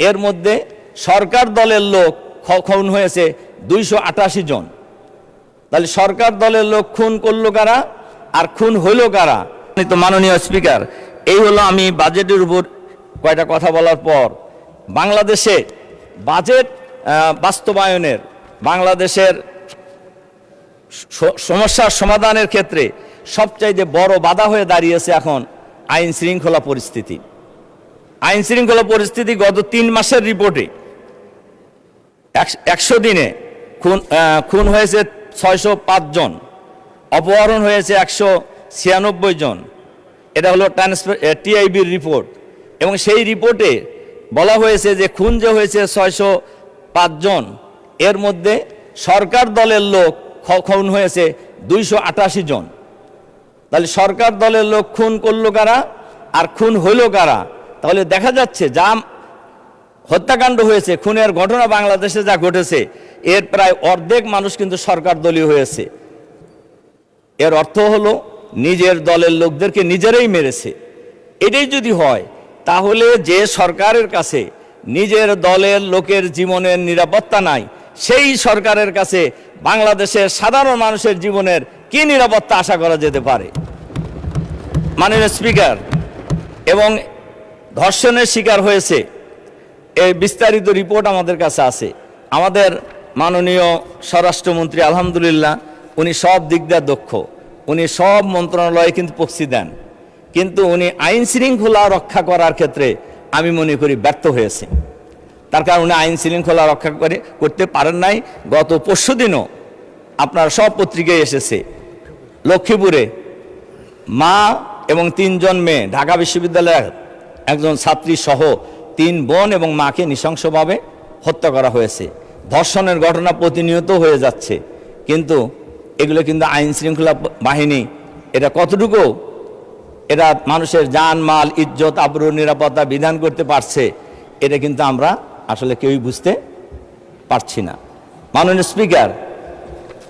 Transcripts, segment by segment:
এর মধ্যে সরকার দলের লোক খুন হয়েছে 288 জন। তাহলে সরকার দলের লোক খুন করলো কারা আর খুন হইল কারা? তো মাননীয় স্পিকার, এই হলো আমি বাজেটের উপর কয়টা কথা বলার পর বাংলাদেশে বাজেট বাস্তবায়নের, বাংলাদেশের সমস্যার সমাধানের ক্ষেত্রে সবচাইতে বড় বাধা হয়ে দাঁড়িয়েছে এখন আইন শৃঙ্খলা পরিস্থিতি। আইন শৃঙ্খলা পরিস্থিতি গত 3 মাসের রিপোর্টে 100 দিনে খুন হয়েছে 605 জন, অপহরণ হয়েছে 196 জন। এটা হলো টিআইবির রিপোর্ট, এবং সেই রিপোর্টে বলা হয়েছে যে খুন যে হয়েছে 605 জন, এর মধ্যে সরকার দলের লোক খুন হয়েছে 288 জন। তাহলে সরকার দলের লোক খুন করলো কারা আর খুন হইল কারা? তাহলে দেখা যাচ্ছে যা হত্যাকাণ্ড হয়েছে, খুনের ঘটনা বাংলাদেশে যা ঘটেছে, এর প্রায় অর্ধেক মানুষ কিন্তু সরকার দলীয় হয়েছে। এর অর্থ হলো নিজের দলের লোকদেরকে নিজেরাই মেরেছে। এটাই যদি হয়, তাহলে যে সরকারের কাছে নিজের দলের লোকের জীবনের নিরাপত্তা নাই, সেই সরকারের কাছে বাংলাদেশের সাধারণ মানুষের জীবনের কি নিরাপত্তা আশা করা যেতে পারে? মাননীয় স্পিকার, এবং ধর্ষণের শিকার হয়েছে এই বিস্তারিত রিপোর্ট আমাদের কাছে আছে। আমাদের মাননীয় স্বরাষ্ট্রমন্ত্রী আলহামদুলিল্লাহ উনি সব দিক দিয়ে দক্ষ, উনি সব মন্ত্রণালয়ে কিন্তু প্রক্সি দেন, কিন্তু উনি আইন শৃঙ্খলা রক্ষা করার ক্ষেত্রে আমি মনে করি ব্যর্থ হয়েছে। তার কারণ উনি আইন শৃঙ্খলা রক্ষা করতে পারেন নাই। গত পরশুদিনও আপনার সব পত্রিকায় এসেছে, লক্ষ্মীপুরে মা এবং 3 জন মেয়ে, ঢাকা বিশ্ববিদ্যালয়ের একজন ছাত্রী সহ 3 বোন এবং মাকে নৃশংসভাবে হত্যা করা হয়েছে। ধর্ষণের ঘটনা প্রতিনিয়ত হয়ে যাচ্ছে, কিন্তু এগুলো কিন্তু আইন শৃঙ্খলা বাহিনী এটা কতটুকু এরা মানুষের জান মাল ইজ্জত আবরু নিরাপত্তা বিধান করতে পারছে, এটা কিন্তু আমরা আসলে কেউই বুঝতে পারছি না। মাননীয় স্পিকার,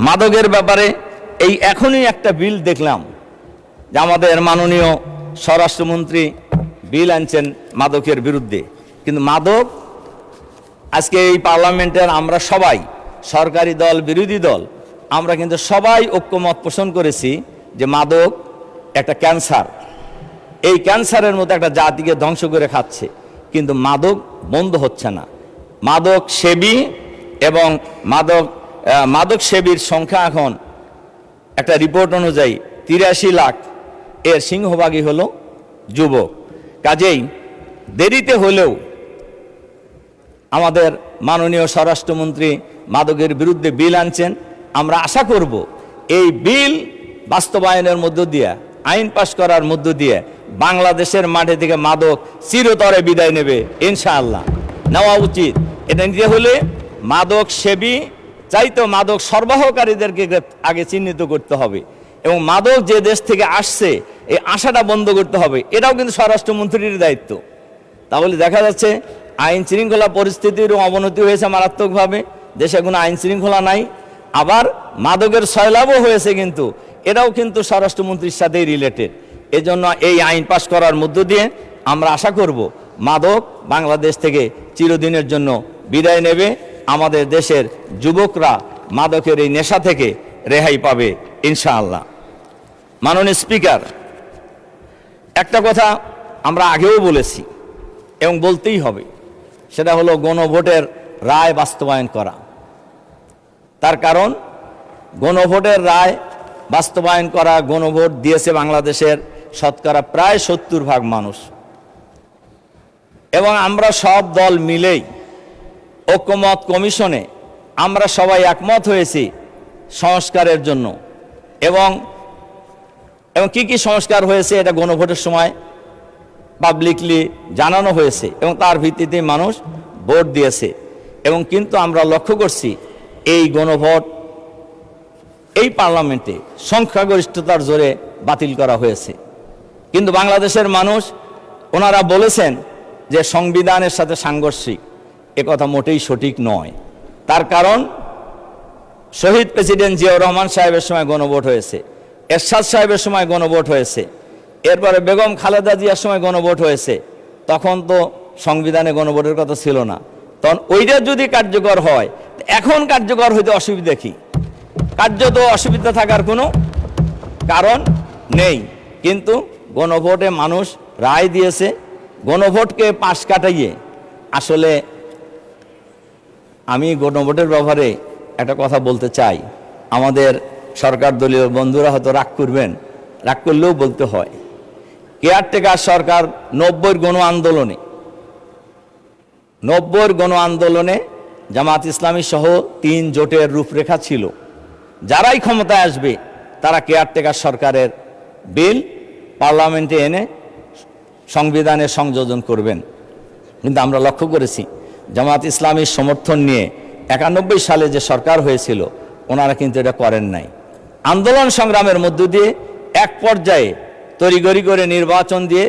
মাদকের ব্যাপারে এই এখনই একটা বিল দেখলাম যে আমাদের মাননীয় স্বরাষ্ট্রমন্ত্রী বিল আনছেন মাদকের বিরুদ্ধে, কিন্তু মাদক আজকে এই পার্লামেন্টের আমরা সবাই, সরকারি দল বিরোধী দল, আমরা কিন্তু সবাই ঐক্যমত পোষণ করেছি যে মাদক একটা ক্যান্সার, এই ক্যান্সারের মতো একটা জাতিকে ধ্বংস করে খাচ্ছে, কিন্তু মাদক বন্ধ হচ্ছে না। মাদক সেবী এবং মাদক সেবীর সংখ্যা এখন একটা রিপোর্ট অনুযায়ী 83 লাখ, এর সিংহভাগই হলো যুবক। কাজেই দেরিতে হলেও আমাদের মাননীয় স্বরাষ্ট্রমন্ত্রী মাদকের বিরুদ্ধে বিল আনছেন। আমরা আশা করব এই বিল বাস্তবায়নের মধ্য দিয়ে, আইন পাশ করার মধ্য দিয়ে বাংলাদেশের মাঠে থেকে মাদক চিরতরে বিদায় নেবে ইনশাআল্লাহ। নেওয়া উচিত। এটা নিতে হলে মাদক সেবী চাইতো মাদক সরবরাহকারীদেরকে আগে চিহ্নিত করতে হবে, এবং মাদক যে দেশ থেকে আসছে এই আশাটা বন্ধ করতে হবে। এটাও কিন্তু স্বরাষ্ট্রমন্ত্রীর দায়িত্ব। তাহলে দেখা যাচ্ছে আইন শৃঙ্খলা পরিস্থিতির অবনতি হয়েছে মারাত্মকভাবে, দেশে কোনো আইন শৃঙ্খলা নাই, আবার মাদকের সয়লাভও হয়েছে, কিন্তু এটাও কিন্তু স্বরাষ্ট্রমন্ত্রীর সাথেই রিলেটেড। এজন্য এই আইন পাশ করার মধ্য দিয়ে আমরা আশা করব মাদক বাংলাদেশ থেকে চিরদিনের জন্য বিদায় নেবে, আমাদের দেশের যুবকরা মাদকের এই নেশা থেকে রেহাই পাবে ইনশাআল্লাহ। মাননীয় স্পিকার, একটা কথা আমরা আগেও বলেছি এবং বলতেই হবে, সেটা হলো গণভোটের রায় বাস্তবায়ন করা। তার কারণ গণভোটের রায় বাস্তবায়ন করা, গণভোট দিয়েছে বাংলাদেশের শতকরা প্রায় 70% মানুষ, এবং আমরা সব দল মিলেই ঐক্যমত কমিশনে আমরা সবাই একমত হয়েছি সংস্কারের জন্য, এবং কি কি সংস্কার হয়েছে এটা গণভোটের সময় পাবলিকলি জানানো হয়েছে, এবং তার ভিত্তিতে মানুষ ভোট দিয়েছে। এবং কিন্তু আমরা লক্ষ্য করছি এই গণভোট এই পার্লামেন্টে সংখ্যাগরিষ্ঠতার জোরে বাতিল করা হয়েছে। কিন্তু বাংলাদেশের মানুষ ওনারা বলেছেন যে সংবিধানের সাথে সাংঘর্ষিক, একথা মোটেই সঠিক নয়। তার কারণ শহীদ প্রেসিডেন্ট জিয়াউর রহমান সাহেবের সময় গণভোট হয়েছে, এরশাদ সাহেবের সময় গণভোট হয়েছে, এরপরে বেগম খালেদা জিয়ার সময় গণভোট হয়েছে। তখন তো সংবিধানে গণভোটের কথা ছিল না, তখন ওইটা যদি কার্যকর হয়, এখন কার্যকর হইতে অসুবিধা কি? কার্যত অসুবিধা থাকার কোনো কারণ নেই। কিন্তু গণভোটে মানুষ রায় দিয়েছে, গণভোটকে পাশ কাটাইয়ে আসলে আমি গণভোটের ব্যাপারে একটা কথা বলতে চাই। আমাদের সরকার দলীয় বন্ধুরা হয়তো রাগ করবেন, রাগ করলেও বলতে হয়। কেয়ারটেকার সরকার 90-র গণ আন্দোলনে জামাত ইসলামী সহ 3 জোটের রূপরেখা ছিল, যারাই ক্ষমতায় আসবে তারা কেয়ারটেকার সরকারের বিল পার্লামেন্টে এনে সংবিধানে সংযোজন করবেন। কিন্তু আমরা লক্ষ্য করেছি জামাত ইসলামীর সমর্থন নিয়ে 91 সালে যে সরকার হয়েছিল, ওনারা কিন্তু এটা করেন নাই। আন্দোলন সংগ্রামের মধ্য দিয়ে এক পর্যায়ে তড়িঘড়ি করে নির্বাচন দিয়ে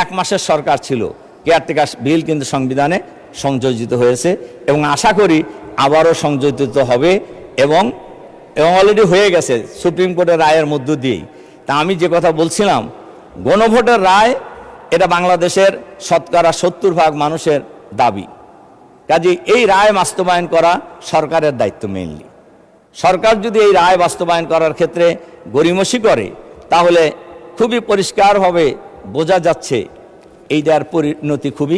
1 মাসের সরকার ছিল, কেয়ারটেকার বিল কিন্তু সংবিধানে সংযোজিত হয়েছে এবং আশা করি আবারও সংযোজিত হবে এবং অলরেডি হয়ে গেছে সুপ্রিম কোর্টের রায়ের মধ্য দিয়েই। তা আমি যে কথা বলছিলাম, গণভোটের রায় এটা বাংলাদেশের শতকরা 70% মানুষের দাবি। কাজে এই রায় বাস্তবায়ন করা সরকারের দায়িত্ব মেইনলি। সরকার যদি এই রায় বাস্তবায়ন করার ক্ষেত্রে গড়িমসি করে, তাহলে খুবই পরিষ্কারভাবে বোঝা যাচ্ছে এইটার পরিণতি খুব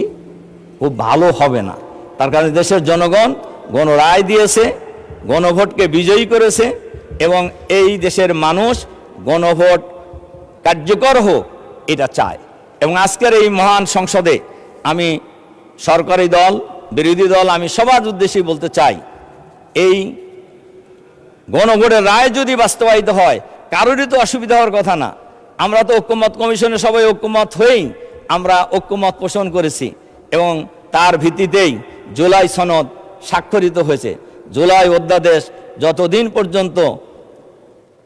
ভালো হবে না। তার কারণে দেশের জনগণ গণরায় দিয়েছে, গণভোটকে বিজয়ী করেছে এবং এই দেশের মানুষ গণভোট কার্যকর হোক এটা চায়। এবং আজকের এই মহান সংসদে আমি সরকারি দল, বিরোধী দল, আমি সবার উদ্দেশ্যেই বলতে চাই, এই গণভোটের রায় যদি বাস্তবায়িত হয়, কারোরই তো অসুবিধা হওয়ার কথা না। আমরা তো ঐক্যমত কমিশনে সবাই ঐক্যমত হয়েই আমরা ঐক্যমত পোষণ করেছি এবং তার ভিত্তিতেই জুলাই সনদ স্বাক্ষরিত হয়েছে। জুলাই অধ্যাদেশ যতদিন পর্যন্ত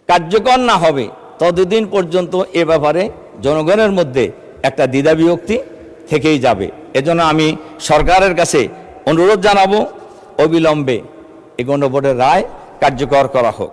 কার্যকর না হবে, ততদিন পর্যন্ত এ ব্যাপারে জনগণের মধ্যে একটা দ্বিধাবিভক্তি থেকেই যাবে। এজন্য আমি সরকারের কাছে অনুরোধ জানাবো, অবিলম্বে এই গণভোটের রায় কার্যকর করা হোক।